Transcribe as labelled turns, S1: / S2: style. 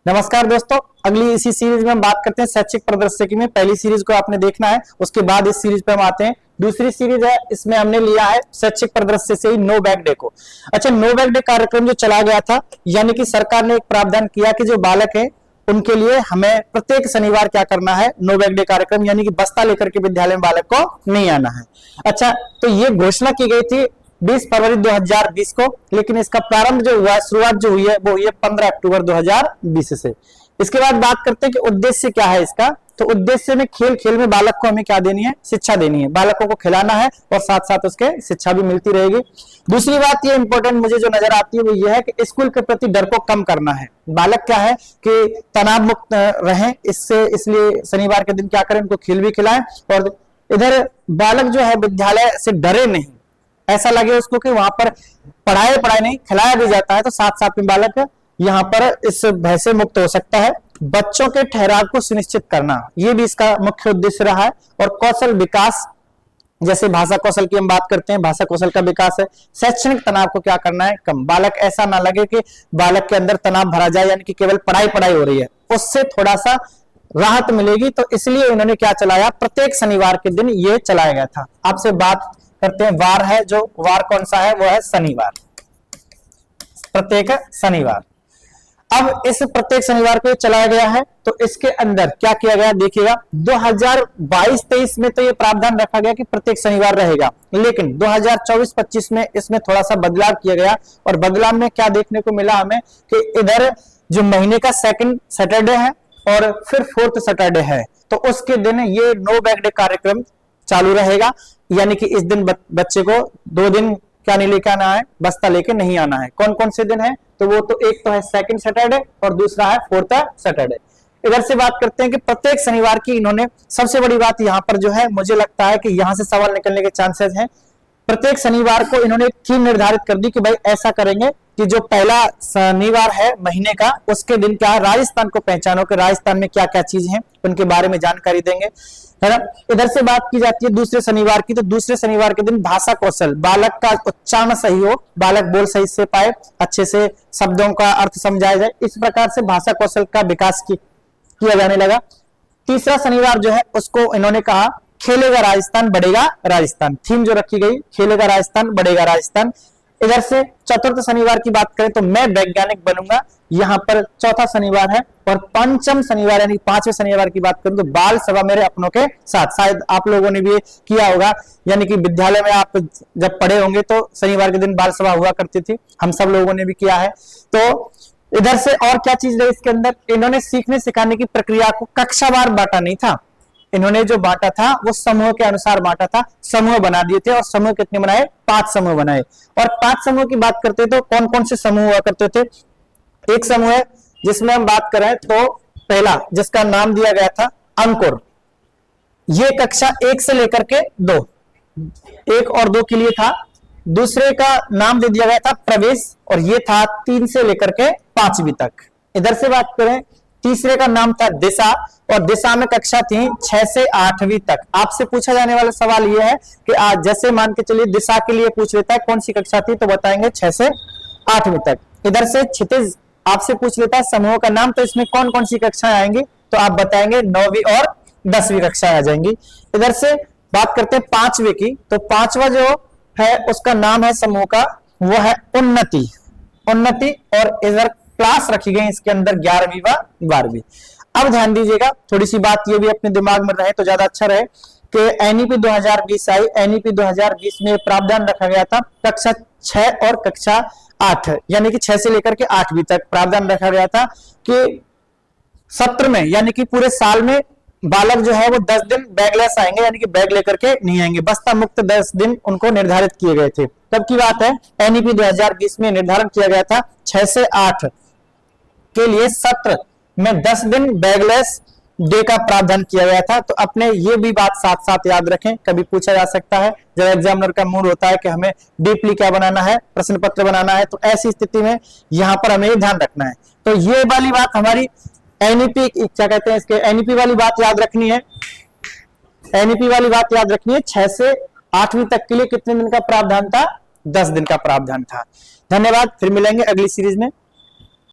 S1: नमस्कार दोस्तों, अगली इसी सीरीज में हम बात करते हैं शैक्षिक प्रदर्शकी में। पहली सीरीज को आपने देखना है, उसके बाद इस सीरीज पे हम आते हैं। दूसरी सीरीज है, इसमें हमने लिया है शैक्षिक प्रदर्शनी से ही नो बैक डे को। अच्छा, नो बैक डे कार्यक्रम जो चला गया था, यानी कि सरकार ने एक प्रावधान किया कि जो बालक है उनके लिए हमें प्रत्येक शनिवार क्या करना है, नो बैक डे कार्यक्रम, यानी कि बस्ता लेकर के विद्यालय में बालक को नहीं आना है। अच्छा, तो ये घोषणा की गई थी 20 फरवरी 2020 को, लेकिन इसका प्रारंभ जो हुआ है, शुरुआत जो हुई है वो हुई है 15 अक्टूबर 2020 से। इसके बाद बात करते हैं कि उद्देश्य क्या है इसका। तो उद्देश्य में खेल खेल में बालक को हमें क्या देनी है, शिक्षा देनी है, बालकों को खिलाना है और साथ साथ उसके शिक्षा भी मिलती रहेगी। दूसरी बात ये इंपॉर्टेंट मुझे जो नजर आती है वो ये है कि स्कूल के प्रति डर को कम करना है। बालक क्या है कि तनाव मुक्त रहे, इसलिए शनिवार के दिन क्या करें, उनको खेल भी खिलाएं और इधर बालक जो है विद्यालय से डरे नहीं, ऐसा लगे उसको कि वहां पर पढ़ाई नहीं खिलाया भी जाता है, तो साथ साथ में बालक यहाँ पर इस भय से मुक्त हो सकता है। बच्चों के ठहराव को सुनिश्चित करना, ये भी इसका मुख्य उद्देश्य रहा है। और कौशल विकास, जैसे भाषा कौशल की हम बात करते हैं, भाषा कौशल का विकास है। शैक्षणिक तनाव को क्या करना है, कम। बालक ऐसा ना लगे कि बालक के अंदर तनाव भरा जाए, यानी कि केवल पढ़ाई हो रही है, उससे थोड़ा सा राहत मिलेगी। तो इसलिए उन्होंने क्या चलाया, प्रत्येक शनिवार के दिन ये चलाया गया था। आपसे बात करते हैं वार है, जो वार कौन सा है, वो है शनिवार, प्रत्येक शनिवार। अब इस प्रत्येक शनिवार को चलाया गया है, तो इसके अंदर क्या किया गया देखिएगा। 2022-23 में तो ये प्रावधान रखा गया कि प्रत्येक शनिवार रहेगा, लेकिन 2024-25 में इसमें थोड़ा सा बदलाव किया गया। और बदलाव में क्या देखने को मिला हमें कि इधर जो महीने का सेकंड सैटरडे है और फिर फोर्थ सैटरडे है, तो उसके दिन ये नो बैक डे कार्यक्रम चालू रहेगा। यानी कि इस दिन बच्चे को 2 दिन क्या नहीं लेके आना है, बस्ता लेके नहीं आना है। कौन कौन से दिन है, तो वो तो एक तो है सेकंड सैटरडे और दूसरा है फोर्थ सैटरडे। इधर से बात करते हैं कि प्रत्येक शनिवार की इन्होंने, सबसे बड़ी बात यहां पर जो है, मुझे लगता है कि यहां से सवाल निकलने के चांसेस हैं। प्रत्येक शनिवार को इन्होंने एक थीम निर्धारित कर दी कि भाई ऐसा करेंगे कि जो पहला शनिवार है महीने का, उसके दिन क्या राजस्थान को पहचानो कि राजस्थान में क्या क्या चीज है, उनके बारे में जानकारी देंगे, है ना। इधर से बात की जाती है दूसरे शनिवार की, तो दूसरे शनिवार के दिन भाषा कौशल, बालक का उच्चारण सही हो, बालक बोल सही से पाए, अच्छे से शब्दों का अर्थ समझाया जाए, इस प्रकार से भाषा कौशल का विकास किया जाने लगा। तीसरा शनिवार जो है उसको इन्होंने कहा खेलेगा राजस्थान बढ़ेगा राजस्थान, थीम जो रखी गई, खेलेगा राजस्थान बढ़ेगा राजस्थान। इधर से चतुर्थ शनिवार की बात करें तो मैं वैज्ञानिक बनूंगा, यहाँ पर चौथा शनिवार है। और पंचम शनिवार यानी 5वें शनिवार की बात करूं तो बाल सभा मेरे अपनों के साथ, शायद आप लोगों ने भी किया होगा, यानी कि विद्यालय में आप जब पढ़े होंगे तो शनिवार के दिन बाल सभा हुआ करती थी, हम सब लोगों ने भी किया है। तो इधर से और क्या चीज रही इसके अंदर, इन्होंने सीखने सिखाने की प्रक्रिया को कक्षावार बांटा नहीं था, इन्होंने जो बांटा था वो समूह के अनुसार बांटा था, समूह बना दिए थे। और समूह कितने बनाए, 5 समूह बनाए। और 5 समूह की बात करते तो कौन कौन से समूह हुआ करते थे। एक समूह है जिसमें हम बात करें तो पहला, जिसका नाम दिया गया था अंकुर, ये कक्षा 1 से लेकर के 2, 1 और 2 के लिए था। दूसरे का नाम दे दिया गया था प्रवेश, और ये था 3 से लेकर के 5वीं तक। इधर से बात करें, तीसरे का नाम था दिशा, और दिशा में कक्षा थी 6 से 8वीं तक। आपसे पूछा जाने वाला सवाल यह है कि आज जैसे मान के चलिए दिशा के लिए पूछ लेता है कौन सी कक्षा थी, तो बताएंगे 6 से 8वीं तक। इधर से क्षितिज आपसे पूछ लेता है समूह का नाम, तो इसमें कौन कौन सी कक्षाएं आएंगी, तो आप बताएंगे 9वीं और 10वीं कक्षा आ जाएंगी। इधर से बात करते हैं 5वीं की, तो 5वां जो है उसका नाम है समूह का, वो है उन्नति। और इधर क्लास रखी गई इसके अंदर 11वीं व 12वीं। अब ध्यान दीजिएगा, थोड़ी सी बात ये भी अपने दिमाग में रहे तो ज्यादा अच्छा रहे कि एनईपी 2020 आई। एनईपी 2020 में प्रावधान रखा गया था कक्षा 6 और कक्षा 8, यानी कि 6 से लेकर के 8वीं तक प्रावधान रखा गया था कि सत्र में, यानी कि पूरे साल में बालक जो है वो 10 दिन बैगलेस आएंगे, यानी कि बैग लेकर के नहीं आएंगे, बस्ता मुक्त 10 दिन उनको निर्धारित किए गए थे। तब की बात है, एनईपी 2020 में निर्धारण किया गया था 6 से 8 के लिए सत्र में 10 दिन बैगलेस डे का प्रावधान किया गया था। तो अपने ये भी बात साथ साथ याद रखें, कभी पूछा जा सकता है जब एग्जामिनर का मूड होता है कि हमें डीपली क्या बनाना है, प्रश्न पत्र बनाना है, तो ऐसी स्थिति में यहाँ पर हमें ध्यान रखना है। तो ये वाली बात हमारी एनईपी क्या कहते हैं, इसके एनईपी वाली बात याद रखनी है। एनईपी वाली बात याद रखनी है, 6 से 8वीं तक के लिए कितने दिन का प्रावधान था, 10 दिन का प्रावधान था। धन्यवाद, फिर मिलेंगे अगली सीरीज में।